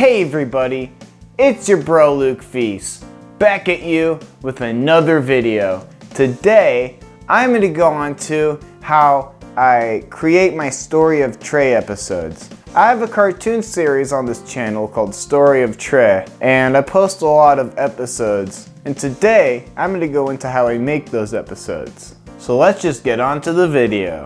Hey everybody, it's your bro Luke Feast, back at you with another video. Today, I'm going to go on to how I create my Story of Trey episodes. I have a cartoon series on this channel called Story of Trey, and I post a lot of episodes. And today, I'm going to go into how I make those episodes. So let's just get on to the video.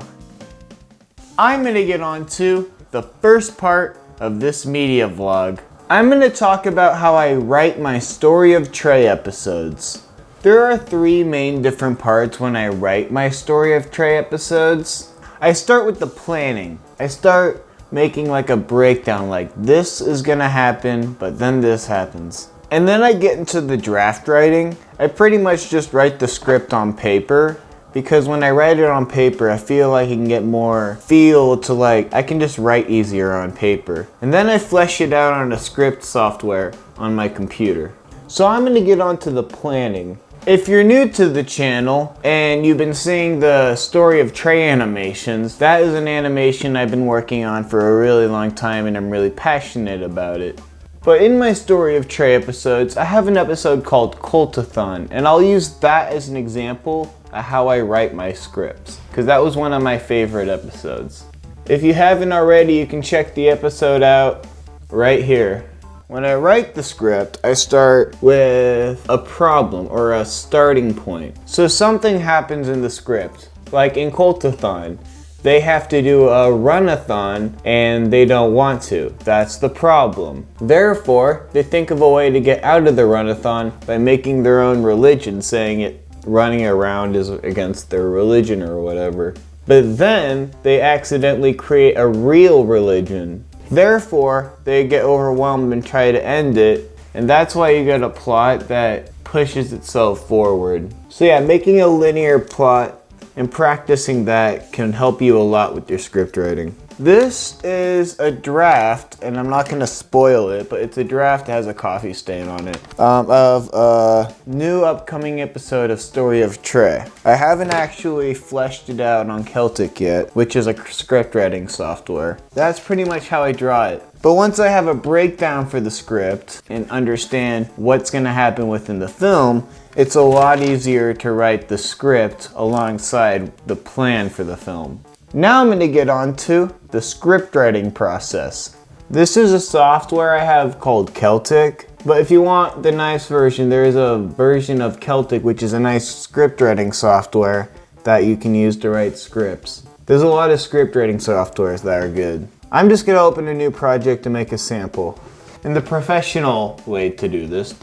I'm going to get on to the first part of this media vlog. I'm going to talk about how I write my Story of Trey episodes. There are three main different parts when I write my Story of Trey episodes. I start with the planning. I start making like a breakdown, like this is gonna happen, but then this happens. And then I get into the draft writing. I pretty much just write the script on paper, because when I write it on paper, I feel like I can get more feel to, like, I can just write easier on paper. And then I flesh it out on a script software on my computer. So I'm gonna get on to the planning. If you're new to the channel and you've been seeing the Story of Trey animations, that is an animation I've been working on for a really long time and I'm really passionate about it. But in my Story of Trey episodes, I have an episode called Cultathon, and I'll use that as an example of how I write my scripts, because that was one of my favorite episodes. If you haven't already, you can check the episode out right here. When I write the script, I start with a problem or a starting point. So something happens in the script, like in Cultathon. They have to do a runathon and they don't want to. That's the problem. Therefore, they think of a way to get out of the runathon by making their own religion, saying it running around is against their religion or whatever. But then they accidentally create a real religion. Therefore, they get overwhelmed and try to end it. And that's why you get a plot that pushes itself forward. So yeah, making a linear plot and practicing that can help you a lot with your script writing. This is a draft, and I'm not gonna spoil it, but it's a draft that has a coffee stain on it, of a new upcoming episode of Story of Trey. I haven't actually fleshed it out on Celtic yet, which is a script writing software. That's pretty much how I draw it. But once I have a breakdown for the script and understand what's gonna happen within the film, it's a lot easier to write the script alongside the plan for the film. Now I'm going to get on to the script writing process. This is a software I have called Celtic, but if you want the nice version, there is a version of Celtic which is a nice script writing software that you can use to write scripts. There's a lot of script writing softwares that are good. I'm just going to open a new project to make a sample. And the professional way to do this,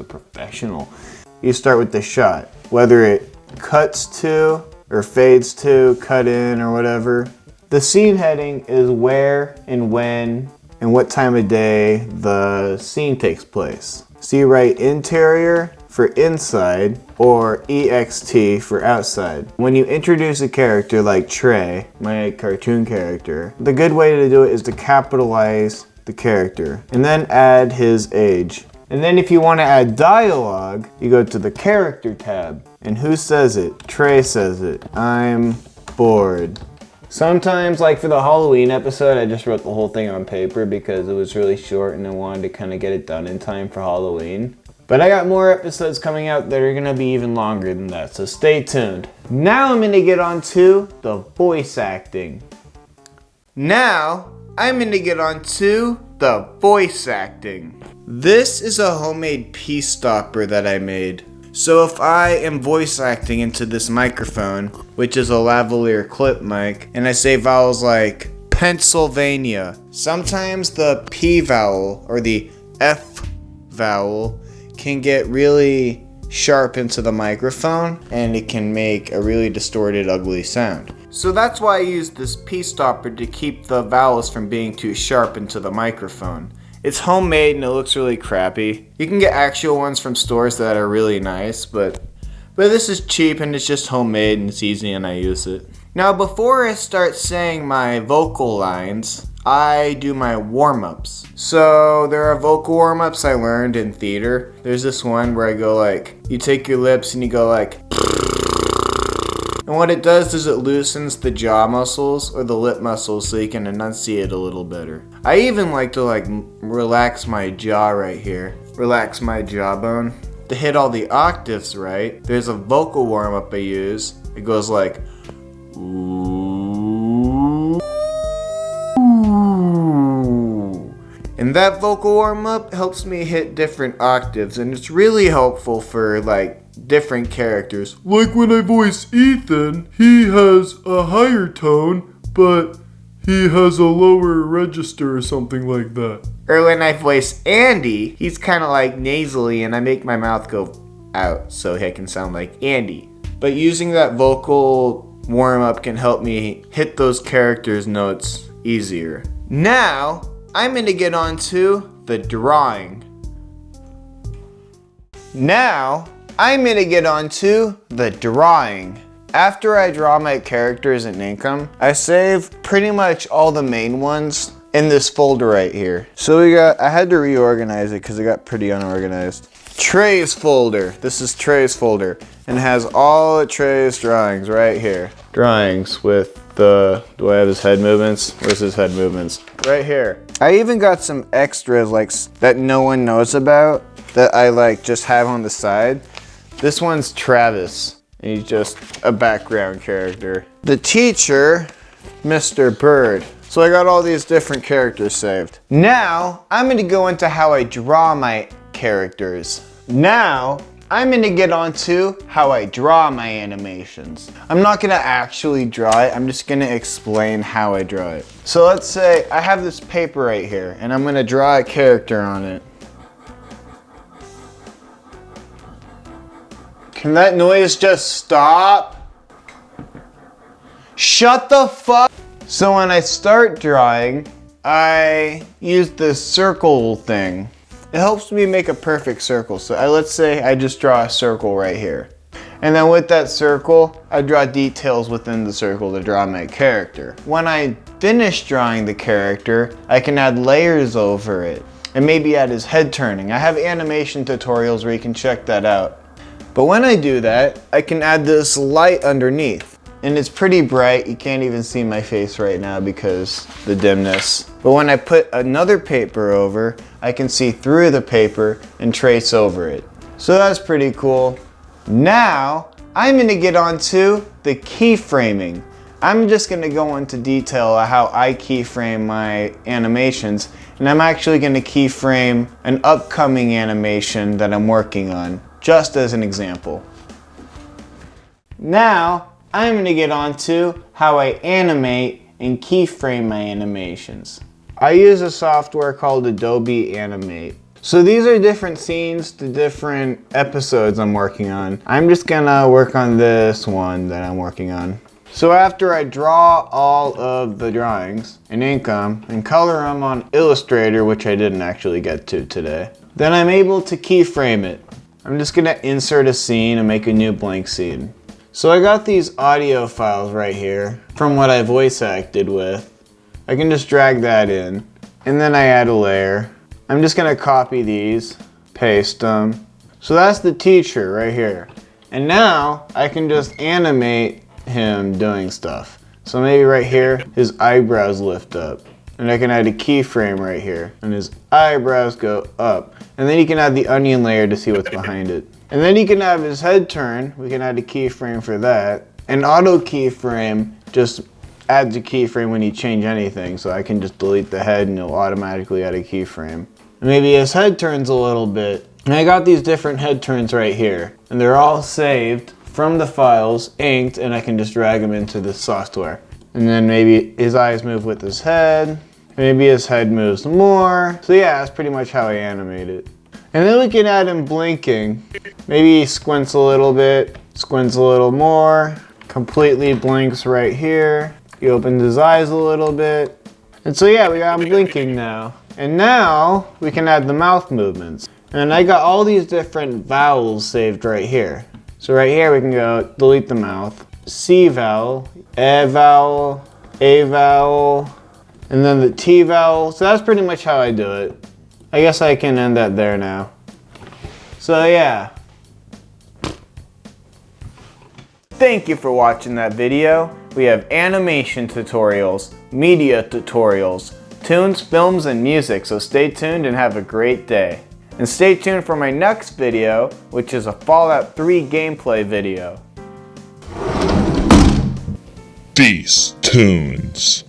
you start with the shot, whether it cuts to or fades to, cut in or whatever. The scene heading is where and when and what time of day the scene takes place. So you write interior for inside or EXT for outside. When you introduce a character like Trey, my cartoon character, the good way to do it is to capitalize the character and then add his age. And then if you want to add dialogue, you go to the character tab. And who says it? Trey says it. I'm bored. Sometimes, like for the Halloween episode, I just wrote the whole thing on paper because it was really short and I wanted to kind of get it done in time for Halloween. But I got more episodes coming out that are going to be even longer than that, so stay tuned. Now I'm going to get on to the voice acting. This is a homemade pea stopper that I made. So if I am voice acting into this microphone, which is a lavalier clip mic, and I say vowels like Pennsylvania, sometimes the P vowel or the F vowel can get really sharp into the microphone and it can make a really distorted, ugly sound. So that's why I use this pea stopper to keep the vowels from being too sharp into the microphone. It's homemade and it looks really crappy. You can get actual ones from stores that are really nice, but this is cheap and it's just homemade and it's easy and I use it. Now before I start saying my vocal lines, I do my warm-ups. So there are vocal warm-ups I learned in theater. There's this one where I go like, you take your lips and you go like, and what it does is it loosens the jaw muscles or the lip muscles so you can enunciate a little better. I even like to relax my jaw right here. Relax my jawbone. To hit all the octaves right, there's a vocal warm-up I use. It goes like, ooh. And that vocal warm-up helps me hit different octaves, and it's really helpful for different characters. Like when I voice Ethan, he has a higher tone, but he has a lower register or something like that. Or when I voice Andy, he's kind of nasally and I make my mouth go out so I can sound like Andy. But using that vocal warm-up can help me hit those characters' notes easier. Now, I'm going to get on to the drawing. After I draw my characters in Income, I save pretty much all the main ones in this folder right here. So I had to reorganize it because it got pretty unorganized. Trey's folder. This is Trey's folder and it has all of Trey's drawings right here. Drawings with do I have his head movements? Where's his head movements? Right here. I even got some extras that no one knows about that I just have on the side. This one's Travis. He's just a background character. The teacher, Mr. Bird. So I got all these different characters saved. Now, I'm gonna go into how I draw my characters. Now, I'm gonna get onto how I draw my animations. I'm not gonna actually draw it, I'm just gonna explain how I draw it. So let's say I have this paper right here, and I'm gonna draw a character on it. Can that noise just stop? Shut the fuck. So when I start drawing, I use this circle thing. It helps me make a perfect circle. So let's say I just draw a circle right here. And then with that circle, I draw details within the circle to draw my character. When I finish drawing the character, I can add layers over it and maybe add his head turning. I have animation tutorials where you can check that out. But when I do that, I can add this light underneath. And it's pretty bright, you can't even see my face right now because the dimness. But when I put another paper over, I can see through the paper and trace over it. So that's pretty cool. Now, I'm gonna get onto the keyframing. I'm just gonna go into detail of how I keyframe my animations, and I'm actually gonna keyframe an upcoming animation that I'm working on, just as an example. Now, I'm gonna get onto how I animate and keyframe my animations. I use a software called Adobe Animate. So these are different scenes to different episodes I'm working on. I'm just gonna work on this one that I'm working on. So after I draw all of the drawings in Income and color them on Illustrator, which I didn't actually get to today, then I'm able to keyframe it. I'm just gonna insert a scene and make a new blank scene. So I got these audio files right here from what I voice acted with. I can just drag that in, and then I add a layer. I'm just gonna copy these, paste them. So that's the teacher right here. And now I can just animate him doing stuff. So maybe right here, his eyebrows lift up. And I can add a keyframe right here, and his eyebrows go up. And then you can add the onion layer to see what's behind it. And then you can have his head turn. We can add a keyframe for that. An auto keyframe just adds a keyframe when you change anything. So I can just delete the head and it'll automatically add a keyframe. And maybe his head turns a little bit. And I got these different head turns right here. And they're all saved from the files, inked, and I can just drag them into the software. And then maybe his eyes move with his head. Maybe his head moves more. So yeah, that's pretty much how I animate it. And then we can add him blinking. Maybe he squints a little bit, squints a little more, completely blinks right here. He opens his eyes a little bit. And so yeah, we got him blinking now. And now we can add the mouth movements. And I got all these different vowels saved right here. So right here we can go delete the mouth, C vowel, E vowel, A vowel, and then the T vowel. So that's pretty much how I do it. I guess I can end that there now. So yeah. Thank you for watching that video. We have animation tutorials, media tutorials, tunes, films, and music, so stay tuned and have a great day. And stay tuned for my next video, which is a Fallout 3 gameplay video. These toons.